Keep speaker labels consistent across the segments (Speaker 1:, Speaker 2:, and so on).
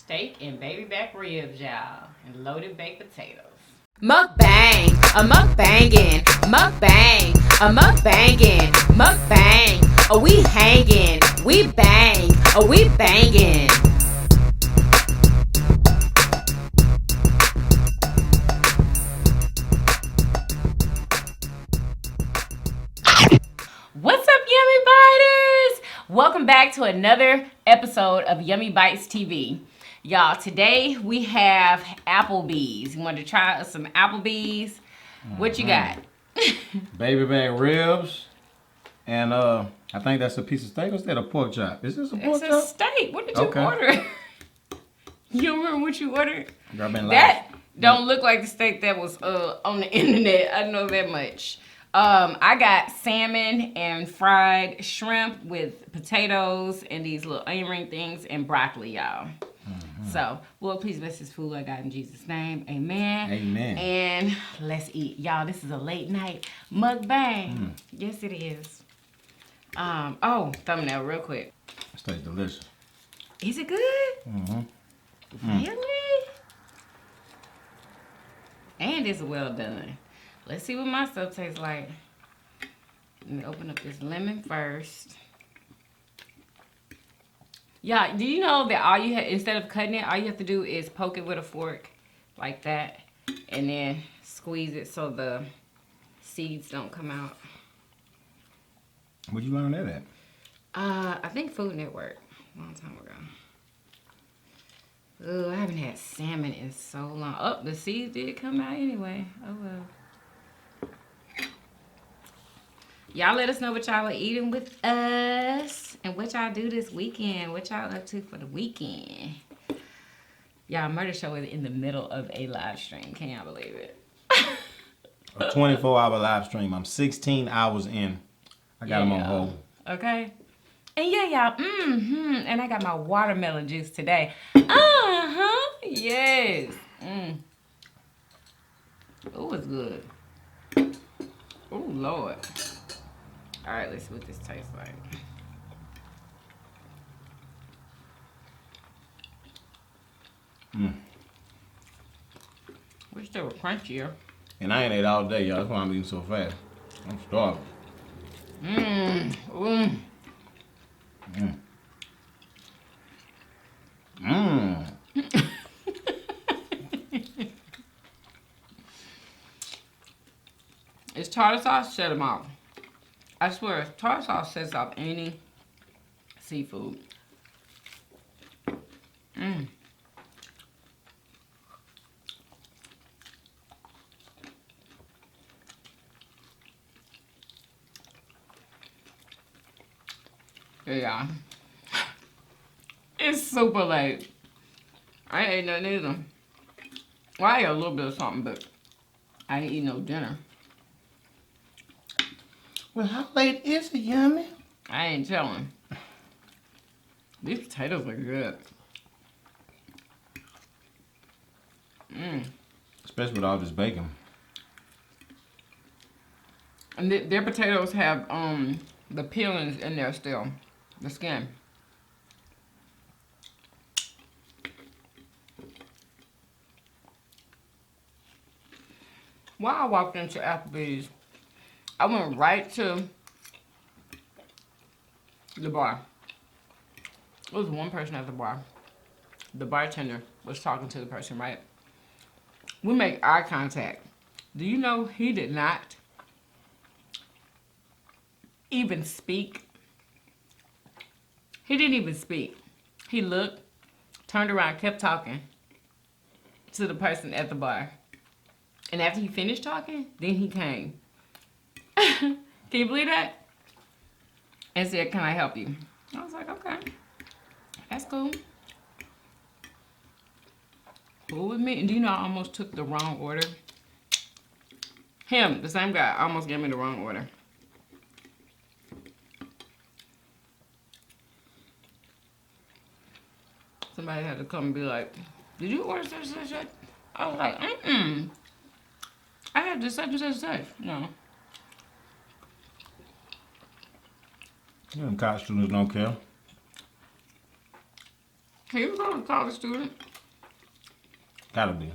Speaker 1: steak and baby back ribs, y'all, and loaded baked potatoes.
Speaker 2: Mukbang, a mukbangin', mukbang, a mukbangin', mukbang. Oh, we hangin', we bang, oh, we bangin'.
Speaker 1: What's up, Yummy Biters? Welcome back to another episode of Yummy Bites TV. Y'all, today we have Applebee's. You want to try some Applebee's? What you got?
Speaker 3: Baby back ribs, and I think that's a piece of steak. Or is that a pork chop? Is this a pork chop?
Speaker 1: It's a steak. What did you order? You remember what you ordered? That don't look like the steak that was on the internet. I know that much. I got salmon and fried shrimp with potatoes and these little onion ring things and broccoli, y'all. So, Lord, please bless this food I got in Jesus' name. Amen.
Speaker 3: Amen.
Speaker 1: And let's eat. Y'all, this is a late night mukbang. Yes, it is. Oh, thumbnail real quick.
Speaker 3: This tastes delicious.
Speaker 1: Is it good? Really? And it's well done. Let's see what my stuff tastes like. Let me open up this lemon first. Yeah, do you know that all you have, instead of cutting it, all you have to do is poke it with a fork like that and then squeeze it so the seeds don't come out.
Speaker 3: Where'd you learn that at?
Speaker 1: I think Food Network, a long time ago. Ooh, I haven't had salmon in so long. Oh, the seeds did come out anyway. Oh well. Y'all let us know what y'all are eating with us and what y'all do this weekend. What y'all up to for the weekend. Y'all, Murder Show is in the middle of a live stream. Can y'all believe it?
Speaker 3: A 24-hour live stream. I'm 16 hours in. I got them on hold.
Speaker 1: Okay. And yeah, y'all, and I got my watermelon juice today. Yes. Oh, it's good. Oh, Lord. All right, let's see what this tastes like. Wish they were crunchier.
Speaker 3: And I ain't ate all day, y'all. That's why I'm eating so fast. I'm starving.
Speaker 1: It's tartar sauce, shut them off. I swear, tartar sauce sets off any seafood. Yeah. It's super late. I ain't ate nothing either. Well, I ate a little bit of something, but I ain't eat no dinner.
Speaker 3: Well, how late is it, Yummy?
Speaker 1: I ain't telling. These potatoes are good.
Speaker 3: Especially with all this bacon.
Speaker 1: And their potatoes have the peelings in there still, the skin. While I walked into Applebee's, I went right to the bar. There was one person at the bar. The bartender was talking to the person, right? We make eye contact. Do you know he did not even speak? He didn't even speak. He looked, turned around, kept talking to the person at the bar. And after he finished talking, then he came. Can you believe that? And said, "Can I help you?" I was like, okay. That's cool. Cool with me. And do you know I almost took the wrong order? Him, the same guy, almost gave me the wrong order. Somebody had to come and be like, "Did you order such and such?" I was like, I had this such and such and such. No.
Speaker 3: Them college students don't care.
Speaker 1: He was a college student.
Speaker 3: Gotta be.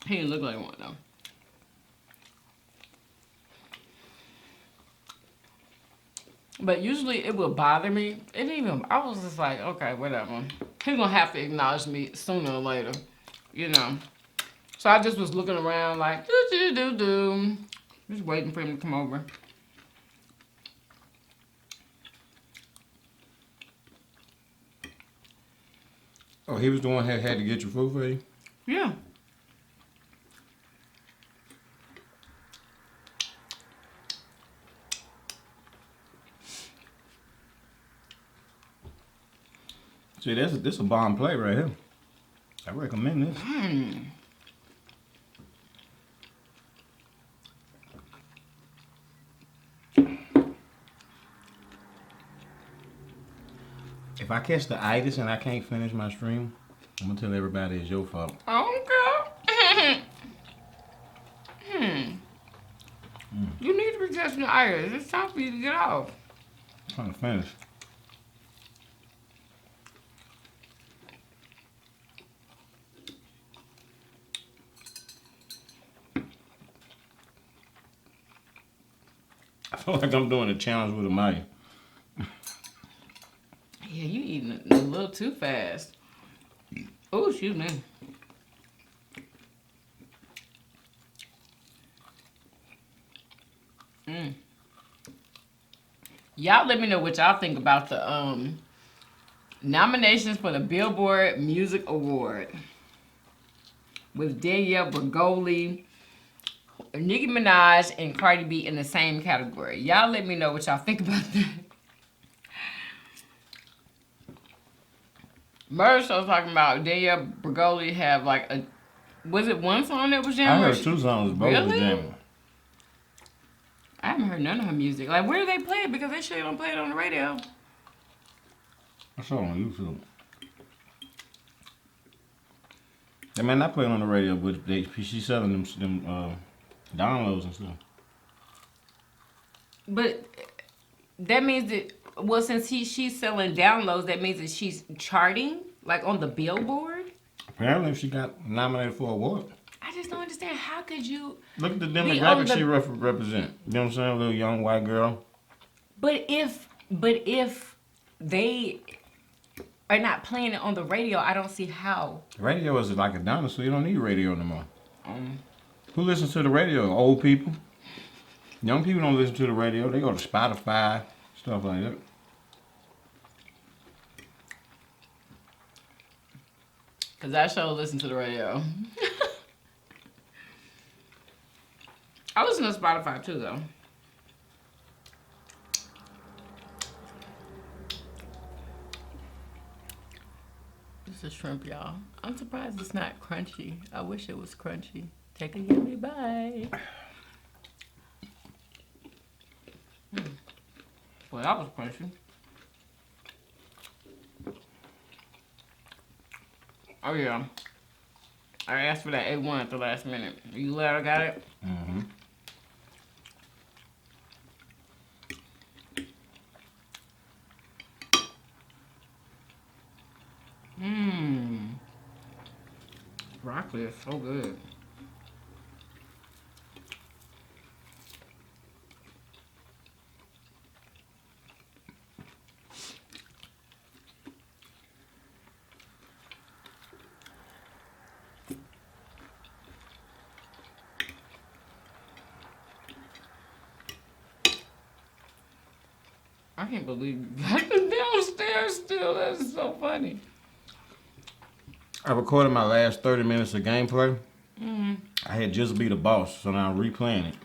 Speaker 1: He didn't look like one though. But usually it would bother me. It didn't even, I was just like, okay, whatever. He's gonna have to acknowledge me sooner or later, you know. So I just was looking around like, do. Just waiting for him to come over.
Speaker 3: Oh, he was the one that had to get your food for you?
Speaker 1: Yeah.
Speaker 3: See, this a bomb play right here. I recommend this. If I catch the itis and I can't finish my stream, I'm gonna tell everybody it's your fault.
Speaker 1: Okay. You need to be testing the iris. It's time for you to get off.
Speaker 3: I'm trying to finish. I feel like I'm doing a challenge with a mic.
Speaker 1: Yeah, you eating a little too fast. Oh, excuse me. Y'all let me know what y'all think about the nominations for the Billboard Music Award with Danielle Bregoli, Nicki Minaj, and Cardi B in the same category. Y'all let me know what y'all think about that. Murder Show talking about Danielle Bregoli have like a, was it one song that was jamming?
Speaker 3: I heard two songs, both was jamming.
Speaker 1: I haven't heard none of her music. Like, where do they play it? Because they sure don't play it on the radio.
Speaker 3: I saw it on YouTube. They may not play it on the radio, but she's selling them downloads and stuff.
Speaker 1: But that means that, well, since she's selling downloads, that means that she's charting, like on the Billboard?
Speaker 3: Apparently, she got nominated for an award.
Speaker 1: I just don't understand. How could you...
Speaker 3: Look at the demographic she represent. You know what I'm saying? A little young white girl.
Speaker 1: But if they are not playing it on the radio, I don't see how.
Speaker 3: Radio is like a dinosaur. You don't need radio no more. Who listens to the radio? Old people. Young people don't listen to the radio. They go to Spotify, stuff like that.
Speaker 1: Because I sure listen to the radio. I listen to Spotify too, though. This is shrimp, y'all. I'm surprised it's not crunchy. I wish it was crunchy. Take a yummy bite. Well, that was crunchy. Oh, yeah. I asked for that A1 at the last minute. You glad I got it?
Speaker 3: Mm-hmm.
Speaker 1: Broccoli is so good. I can't believe you got them downstairs still. That's so funny.
Speaker 3: I recorded my last 30 minutes of gameplay. I had just beat a boss, so now I'm replaying it.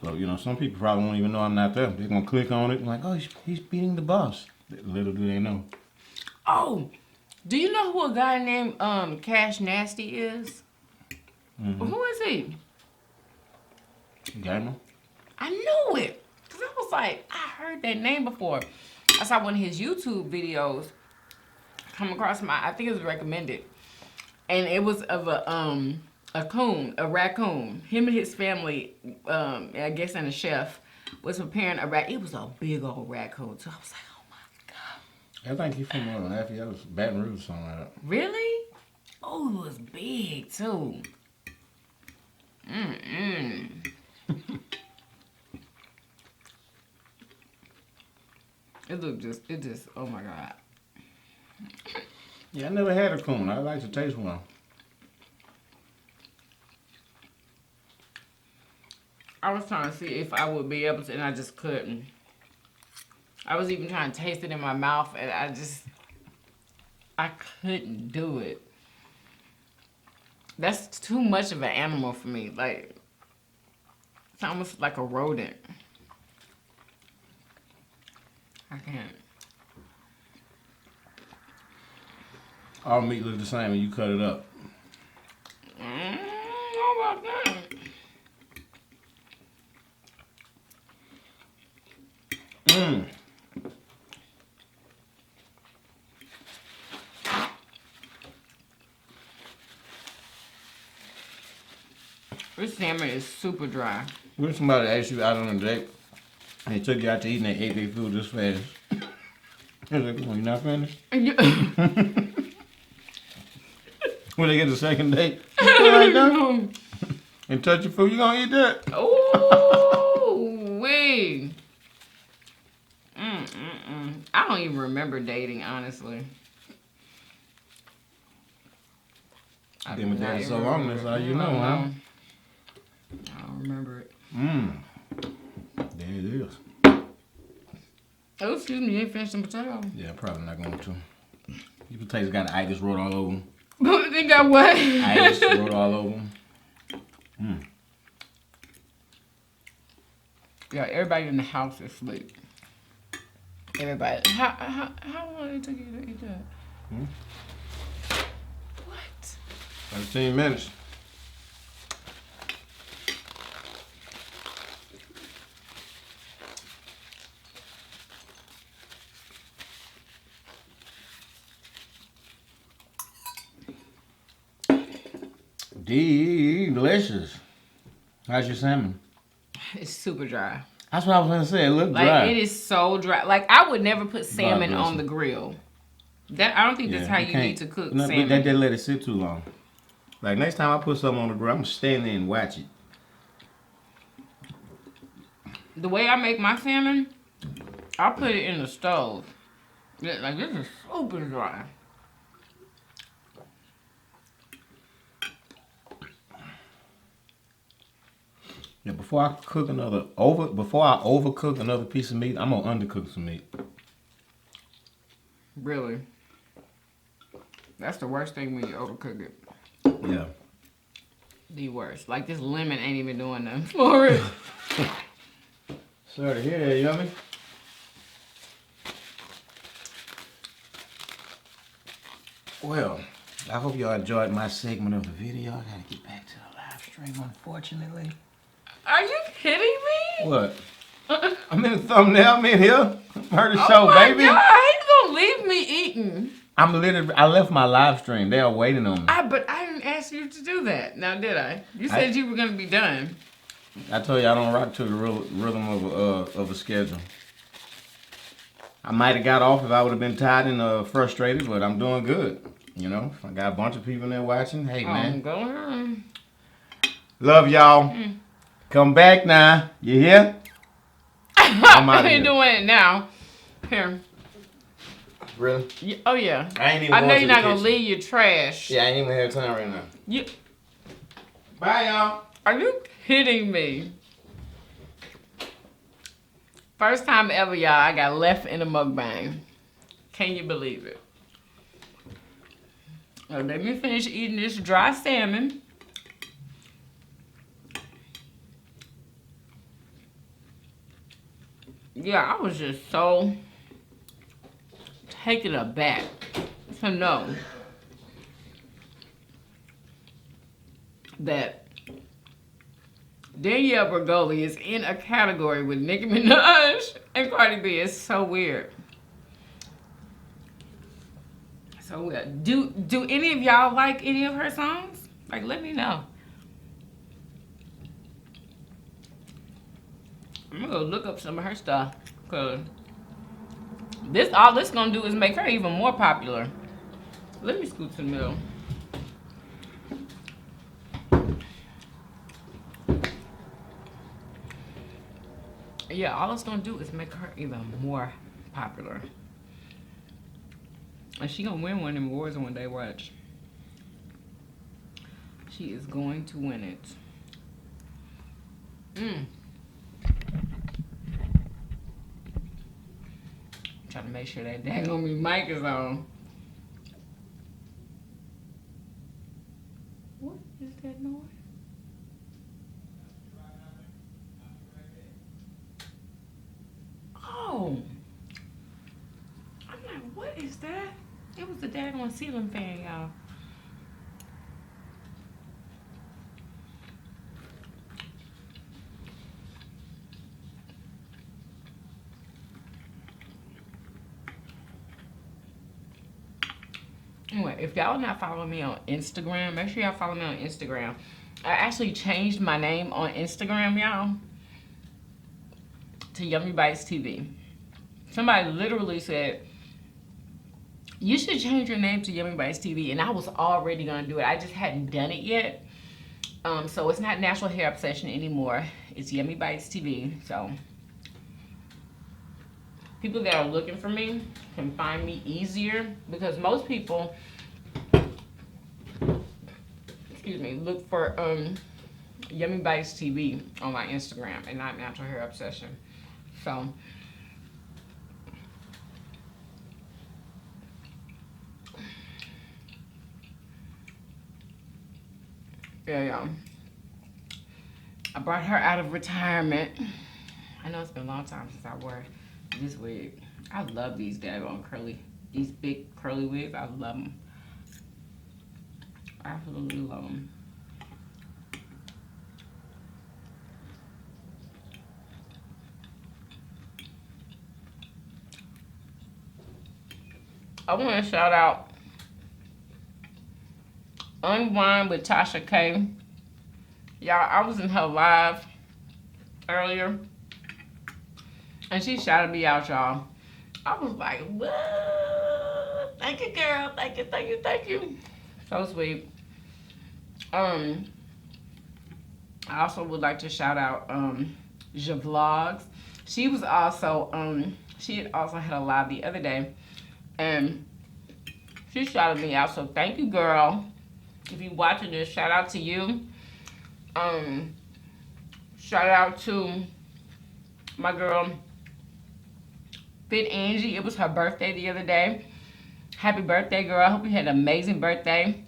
Speaker 3: So, you know, some people probably won't even know I'm not there. They're going to click on it and like, oh, he's beating the boss. Little do they know.
Speaker 1: Oh, do you know who a guy named Cash Nasty is? Who is he?
Speaker 3: Gamer?
Speaker 1: I knew it. Because I was like, I heard that name before. I saw one of his YouTube videos come across I think it was recommended. And it was of a raccoon. Him and his family, I guess, and a chef was preparing a rat. It was a big old raccoon. So I was like, oh my God.
Speaker 3: I think he's from Lafayette, Baton Rouge, something like that.
Speaker 1: Really? Oh, it was big too. It just, oh my God.
Speaker 3: Yeah, I never had a coon. I'd like to taste one.
Speaker 1: I was trying to see if I would be able to, and I just couldn't. I was even trying to taste it in my mouth, and I couldn't do it. That's too much of an animal for me. Like, it's almost like a rodent. I can't.
Speaker 3: All meat look the same when you cut it up.
Speaker 1: How about that? This salmon is super dry.
Speaker 3: When somebody asked you out on a date, and they took you out to eat and they ate their food this fast. They're like, come on, you not finished? When they get the second date, like that, and touch your food, you gonna eat that?
Speaker 1: Oh, wait. I don't even remember dating, honestly.
Speaker 3: I've been with that so long, that's how you know, huh?
Speaker 1: I don't remember it.
Speaker 3: There it is.
Speaker 1: Oh, excuse me, you ain't finished the potato.
Speaker 3: Yeah, probably not going to. Your potatoes got itis wrote all over them.
Speaker 1: They got what?
Speaker 3: Itis wrote all over them.
Speaker 1: Yeah, everybody in the house is asleep. Everybody. How long did it take you to eat that? What?
Speaker 3: 13 minutes. Delicious. How's your salmon?
Speaker 1: It's super dry.
Speaker 3: That's what I was gonna say. It looked
Speaker 1: like,
Speaker 3: dry.
Speaker 1: It is so dry. Like, I would never put salmon on the grill. I don't think that's how you need to cook salmon.
Speaker 3: They just let it sit too long. Like, next time I put something on the grill, I'm gonna stand there and watch it.
Speaker 1: The way I make my salmon, I put it in the stove. Like, this is super dry.
Speaker 3: Yeah, before I overcook another piece of meat, I'm gonna undercook some meat.
Speaker 1: Really? That's the worst thing when you overcook it.
Speaker 3: Yeah.
Speaker 1: The worst. Like, this lemon ain't even doing nothing for it.
Speaker 3: Sorry to hear that, Yummy. Well, I hope y'all enjoyed my segment of the video. I gotta get back to the live stream, unfortunately.
Speaker 1: Are you kidding me?
Speaker 3: What? I'm in the thumbnail. I'm in here. Heard the show,
Speaker 1: oh my
Speaker 3: baby.
Speaker 1: God, how you gonna leave me eating?
Speaker 3: I left my live stream. They are waiting on me.
Speaker 1: But I didn't ask you to do that. Now, did I? You said you were gonna be done.
Speaker 3: I told you I don't rock to the rhythm of a schedule. I might have got off if I would have been tired and frustrated, but I'm doing good. You know, I got a bunch of people in there watching. Hey, man.
Speaker 1: Go ahead.
Speaker 3: Love y'all. Come back now. You hear? I'm out of here.
Speaker 1: Doing it now. Here.
Speaker 3: Really?
Speaker 1: Oh, yeah.
Speaker 3: I
Speaker 1: know you're not going to leave your trash.
Speaker 3: Yeah, I ain't even have time right now. Bye, y'all.
Speaker 1: Are you kidding me? First time ever, y'all, I got left in a mukbang. Can you believe it? Well, let me finish eating this dry salmon. Yeah, I was just so taken aback to know that Danielle Bregoli is in a category with Nicki Minaj and Cardi B. It's so weird. So weird. Do any of y'all like any of her songs? Like, let me know. I'm gonna go look up some of her stuff, cause All this gonna do is make her even more popular. Let me scoot to the middle. Yeah, all it's gonna do is make her even more popular. And she gonna win one of them awards one day, watch. She is going to win it. Trying to make sure that daggone mic is on. What is that noise? Oh. I'm like, what is that? It was the daggone ceiling fan, y'all. Anyway, if y'all not following me on Instagram, make sure y'all follow me on Instagram. I actually changed my name on Instagram, y'all, to YummyBitesTV. Somebody literally said, you should change your name to YummyBitesTV, and I was already gonna do it. I just hadn't done it yet. So it's not Natural Hair Obsession anymore. It's YummyBitesTV. So people that are looking for me can find me easier, because most people, excuse me, look for YummyBitesTV on my Instagram and not Natural Hair Obsession. So yeah. I brought her out of retirement. I know it's been a long time since I wore this wig. I love these daggone these big curly wigs. I love them. I absolutely love them. I want to shout out Unwind with Tasha K. Y'all, I was in her live earlier, and she shouted me out, y'all. I was like, what? Thank you, girl. Thank you, thank you, thank you. So sweet. I also would like to shout out Vlogs. She was also she had also had a live the other day, and she shouted me out. So thank you, girl. If you're watching this, shout out to you. Shout out to my girl Fit Angie. It was her birthday the other day. Happy birthday, girl. I hope you had an amazing birthday.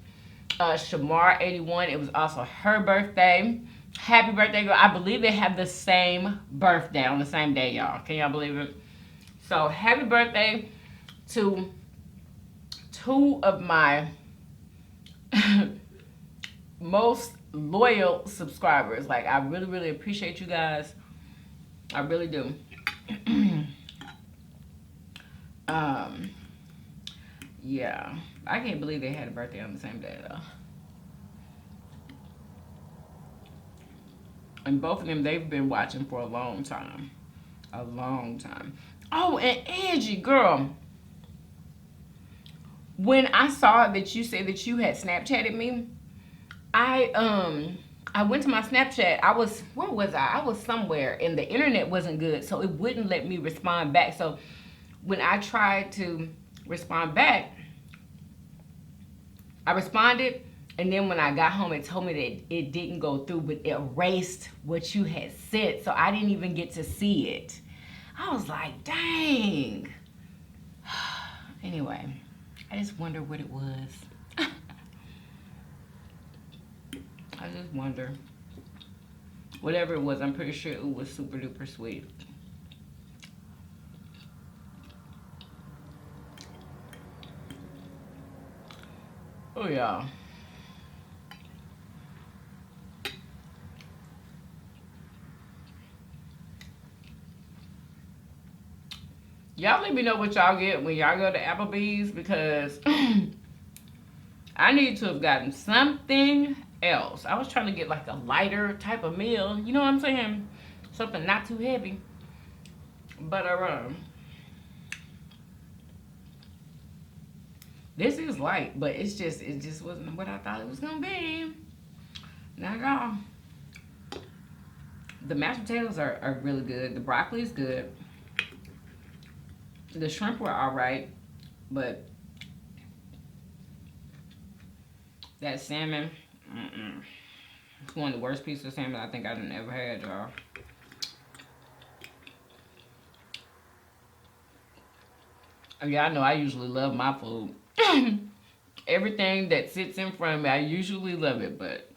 Speaker 1: Shamar 81, it was also her birthday. Happy birthday, girl. I believe they have the same birthday on the same day, y'all. Can y'all believe it? So happy birthday to two of my most loyal subscribers. Like, I really, really appreciate you guys. I really do. Yeah, I can't believe they had a birthday on the same day though. And both of them, they've been watching for a long time. A long time. Oh, and Angie, girl, when I saw that you said that you had Snapchatted me, I went to my Snapchat. Where was I? I was somewhere, and the internet wasn't good, so it wouldn't let me respond back. So when I tried to respond back, I responded, and then when I got home, it told me that it didn't go through, but it erased what you had said, so I didn't even get to see it. I was like, dang. Anyway, I just wonder what it was. I just wonder. Whatever it was, I'm pretty sure it was super duper sweet. Oh yeah. Y'all let me know what y'all get when y'all go to Applebee's, because I need to have gotten something else. I was trying to get like a lighter type of meal. You know what I'm saying? Something not too heavy. But This is light, but it just wasn't what I thought it was gonna be. Not at all. The mashed potatoes are really good. The broccoli is good. The shrimp were all right, but that salmon, it's one of the worst pieces of salmon I think I've ever had, y'all. Y'all know I usually love my food. Everything that sits in front of me, I usually love it, but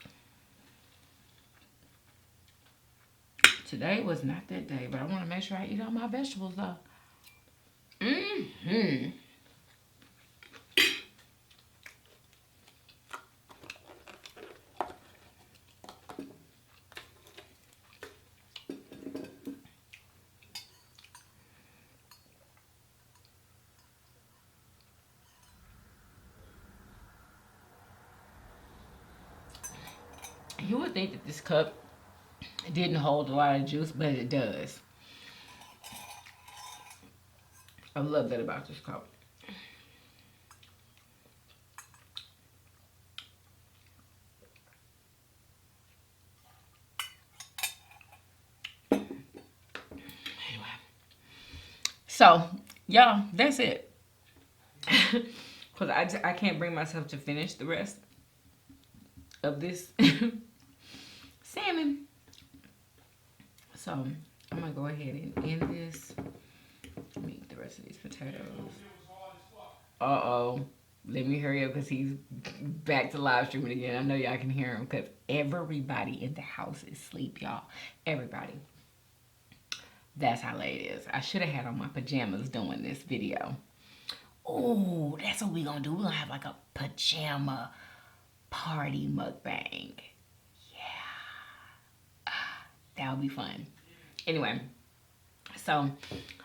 Speaker 1: today was not that day. But I want to make sure I eat all my vegetables, though. You would think that this cup didn't hold a lot of juice, but it does. I love that about this cup. Anyway. So, y'all, that's it. Because I can't bring myself to finish the rest of this salmon. So I'm gonna go ahead and end this. Let me eat the rest of these potatoes. Let me hurry up because he's back to live streaming again. I know y'all can hear him because everybody in the house is asleep, y'all. Everybody. That's how late it is. I should have had on my pajamas doing this video. Oh, that's what we're gonna do. We're gonna have like a pajama party mukbang. Yeah. That would be fun. Anyway, so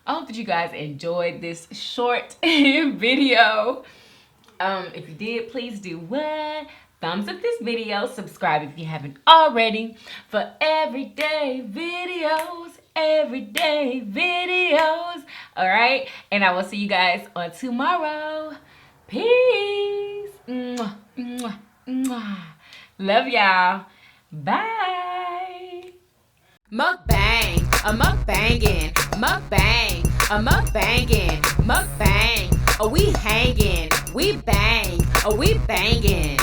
Speaker 1: I hope that you guys enjoyed this short video. If you did, please do what? Thumbs up this video. Subscribe if you haven't already for everyday videos. Everyday videos. Alright? And I will see you guys on tomorrow. Peace. Mwah, mwah, mwah. Love y'all. Bye.
Speaker 2: Mukbang, a mukbangin', mukbang, a mukbangin', mukbang. We hangin', we bang, we bangin'.